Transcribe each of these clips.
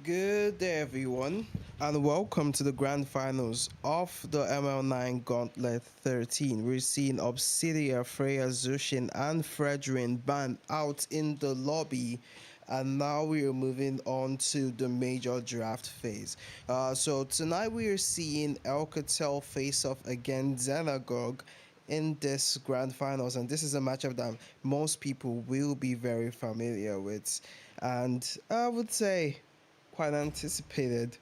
Good day, everyone, and welcome to the grand finals of the ML9 Gauntlet 13. We're seeing Obsidia, Freya, Zushin, and Fredrin banned out in the lobby, and now we are moving on to the major draft phase. So tonight we are seeing Cartel face off against Xenagogue in this grand finals, and this is a matchup that most people will be very familiar with, and I would say quite anticipated.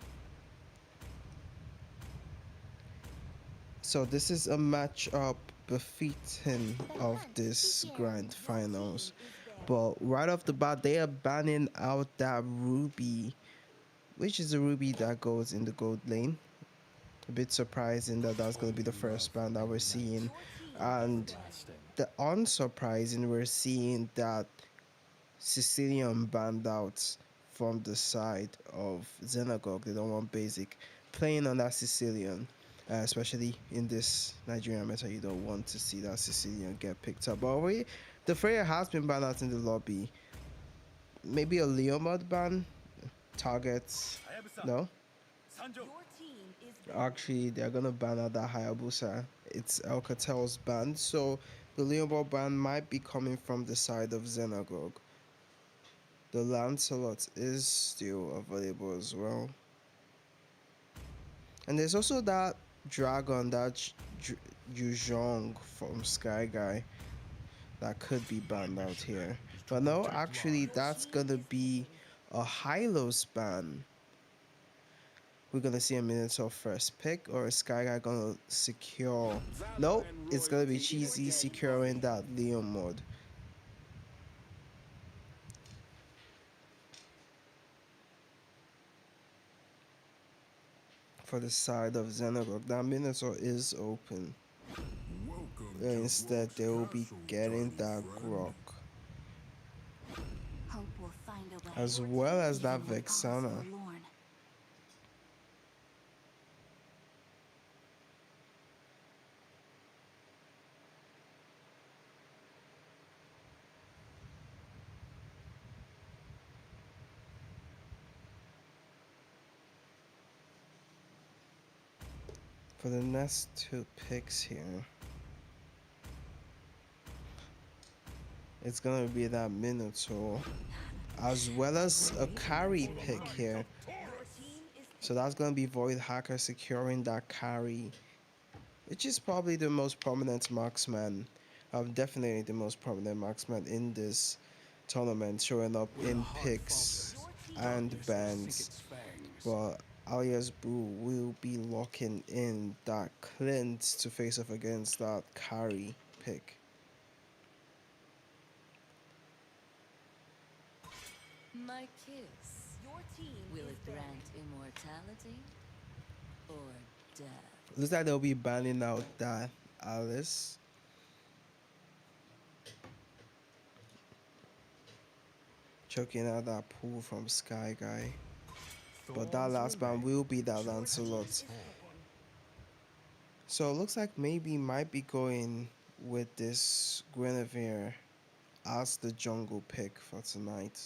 So this is a matchup befitting of this grand finals. But right off the bat, they are banning out that Ruby, which is a Ruby that goes in the gold lane. A bit surprising that that's going to be the first ban that we're seeing. And the unsurprising, we're seeing that Sicilian banned out from the side of Xenagogue. They don't want basic playing on that Sicilian, especially in this Nigerian meta. You don't want to see that Sicilian get picked up. But the Freya has been banned out in the lobby. Maybe a Leomod ban targets. No, actually they're gonna ban out that Hayabusa. It's El Cartel's ban, so the Leomod ban might be coming from the side of Xenagogue. The Lancelot is still available as well. And there's also that dragon, that Yuzhong from Sky Guy, that could be banned out here. But no, actually, that's gonna be a Hylos ban. We're gonna see a Minotaur first pick, or a Sky Guy gonna secure. No, it's gonna be Cheesy securing that Leon mode. For the side of Xenagogue, that Minotaur is open. Instead, they will be getting that Grok, as well as that Vexana. For the next two picks here, it's gonna be that Minotaur, as well as a carry pick here. So that's gonna be Void Hacker securing that carry, which is probably the most prominent marksman. Definitely the most prominent marksman in this tournament, showing up in picks and bans. But Alias Boo will be locking in that Clint to face off against that carry pick. My kiss. Your team will it grant immortality or death? Looks like they'll be banning out that Alice. Choking out that pool from Sky Guy. But that last ban will be that Lancelot. So it looks like maybe might be going with this Guinevere as the jungle pick for tonight.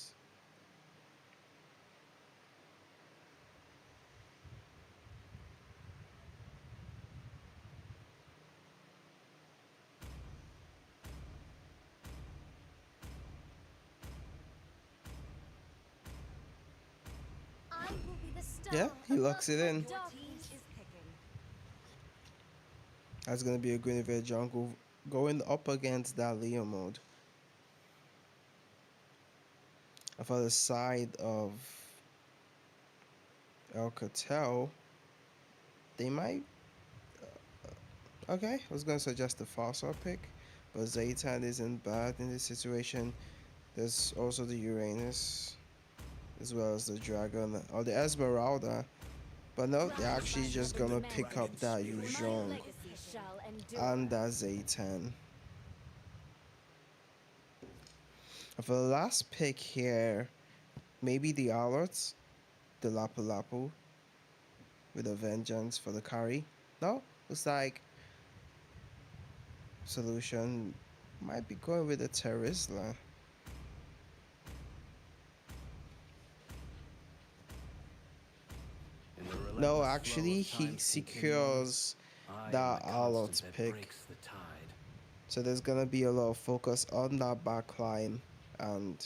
Yeah, he locks it in. That's gonna be a Guinevere jungle going up against that Leo mode. For the side of El Cartel, they might. Okay, I was gonna suggest the Fossor pick, but Zaytan isn't bad in this situation. There's also the Uranus, as well as the Dragon or the Esmeralda. But no, they're actually just gonna pick up that Yuzhong and that Zaytan. For the last pick here, maybe the Alerts, the Lapu Lapu, with a Vengeance for the carry. No, looks like solution might be going with a Terizla. No, relentless flow actually, of he time's continuance. secures I am that the Alot constant that pick. breaks the tide. So there's gonna be a lot of focus on that back line and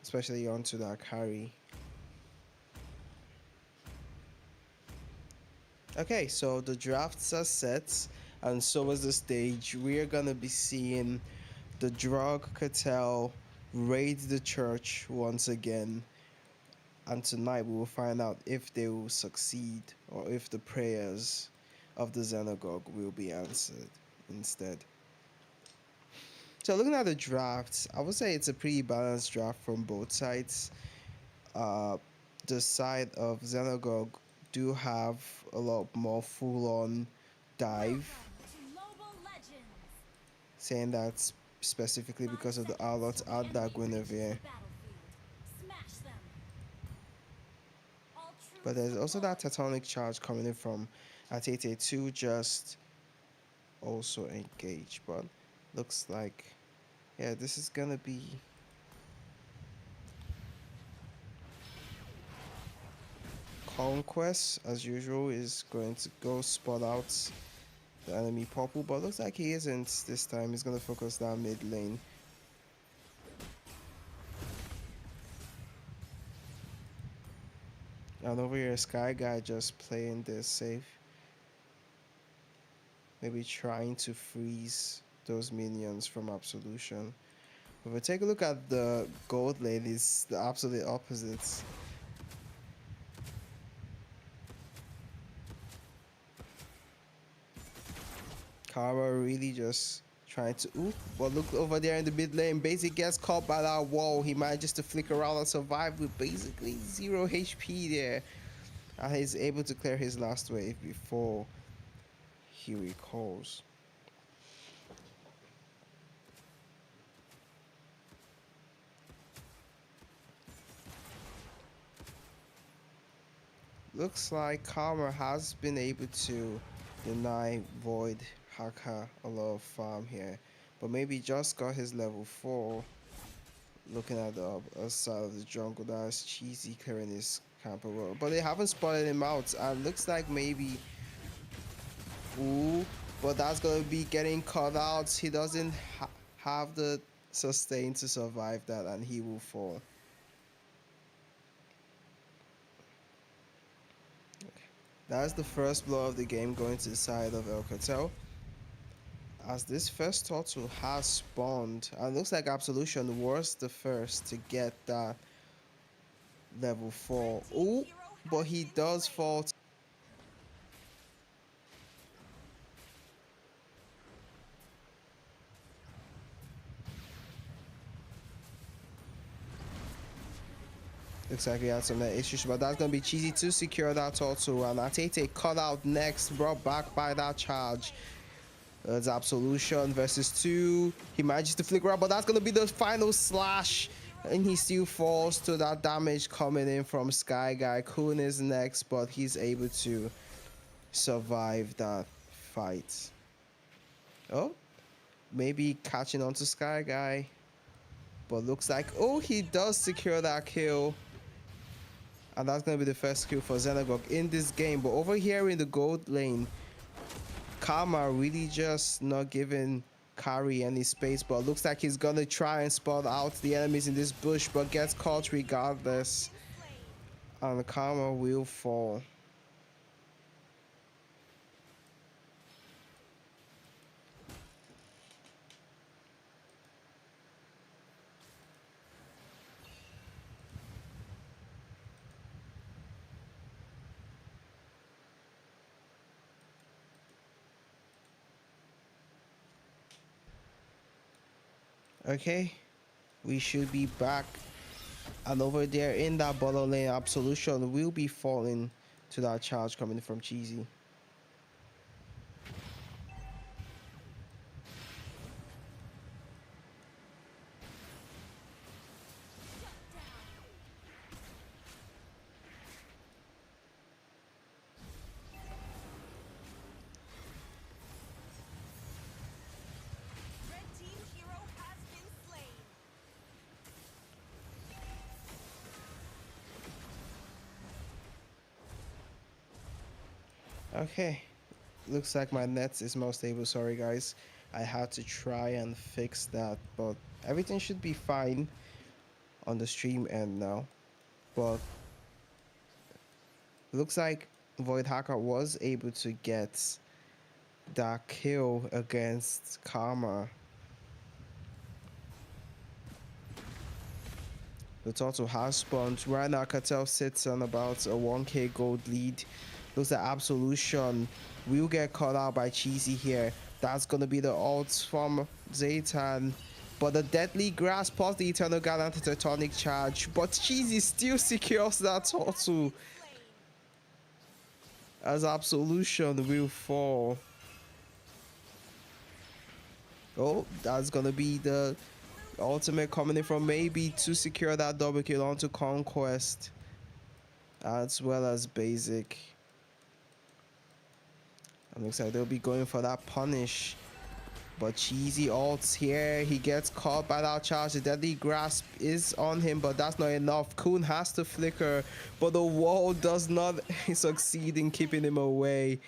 especially onto that carry. Okay, so the drafts are set and so is the stage. We are gonna be seeing the drug cartel raid the church once again. And tonight we will find out if they will succeed or if the prayers of the Xenagogue will be answered instead. So looking at the drafts, I would say it's a pretty balanced draft from both sides. Uh, the side of Xenagogue do have a lot more full-on dive, saying that specifically because of the Alot at that Guinevere. But there's also that Tectonic charge coming in from Atete to just also engage. But looks like, yeah, this is gonna be Conquest as usual is going to go spot out the enemy purple, but looks like he isn't this time. He's gonna focus down mid lane. And over here, Sky Guy just playing this safe. Maybe trying to freeze those minions from Absolution. If we take a look at the gold lane, it's the absolute opposites. Kara really just trying to ooh, but look over there in the mid lane. Basic gets caught by that wall. He manages to flick around and survive with basically 0 HP there. And he's able to clear his last wave before he recalls. Looks like Karma has been able to deny Void Haka a lot of farm here. But maybe just got his level 4. Looking at the other side of the jungle, that's Cheesy clearing his camper world. But they haven't spotted him out. And looks like maybe... Ooh, but that's going to be getting cut out. He doesn't have the sustain to survive that and he will fall. That's the first blow of the game going to the side of El Cartel. As this first turtle has spawned, and looks like Absolution was the first to get that level 4. Ooh, but he does fall. Looks like we had some issues, but that's going to be Cheesy to secure that turtle. And Atete cut out next, brought back by that charge. It's Absolution versus 2. He manages to flick around, but that's going to be the final slash. And he still falls to that damage coming in from Sky Guy. Kun is next, but he's able to survive that fight. Oh, maybe catching on to Sky Guy. But looks like, oh, he does secure that kill. And that's going to be the first kill for Xenagogue in this game. But over here in the gold lane, Karma really just not giving Kari any space. But looks like he's going to try and spot out the enemies in this bush, but gets caught regardless. And Karma will fall. Okay, we should be back. And over there in that bottom lane, Absolution will be falling to that charge coming from Cheesy. Okay, looks like my net is more stable. Sorry guys, I had to try and fix that, but everything should be fine on the stream end now. But looks like Void Hacker was able to get that kill against Karma. The total has spawned. Right now, Cartel sits on about a 1k gold lead. Looks like Absolution will get caught out by Cheesy here. That's going to be the ult from Zaytan. But the Deadly Grasp plus the Eternal Guard and the Tectonic Charge. But Cheesy still secures that total. As Absolution will fall. Oh, that's going to be the ultimate coming in from Mlbb to secure that double kill onto Conquest. As well as Basic. And looks like they'll be going for that punish. But Cheesy ults here. He gets caught by that charge. The Deadly Grasp is on him, but that's not enough. Kun has to flicker, but the wall does not succeed in keeping him away.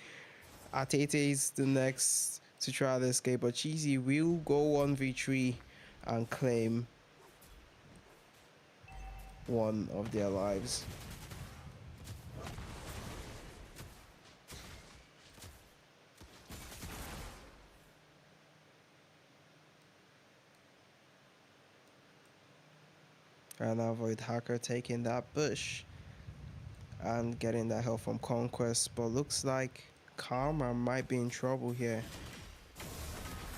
Atete is the next to try to escape, but Cheesy will go 1v3 and claim one of their lives. And now Void Hacker taking that bush and getting that help from Conquest, but looks like Karma might be in trouble here.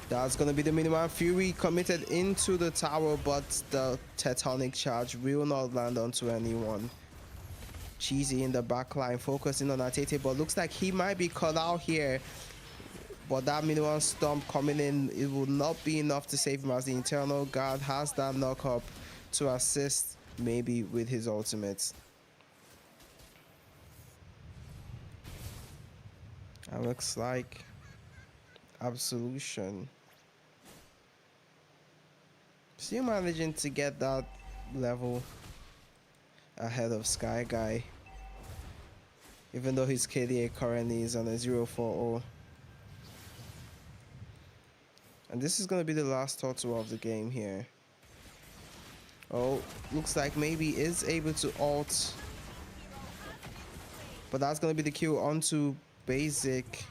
That's gonna be the minimum. Fury committed into the tower, but the Tectonic Charge will not land onto anyone. Cheesy in the back line focusing on Atete, but looks like he might be cut out here. But that minimum stomp coming in, it will not be enough to save him, as the Internal Guard has that knock up to assist maybe with his ultimates. And looks like Absolution still managing to get that level ahead of Sky Guy, even though his KDA currently is on a 0-4-0. And this is going to be the last total of the game here. Oh, looks like maybe is able to ult. But that's going to be the kill onto Basic.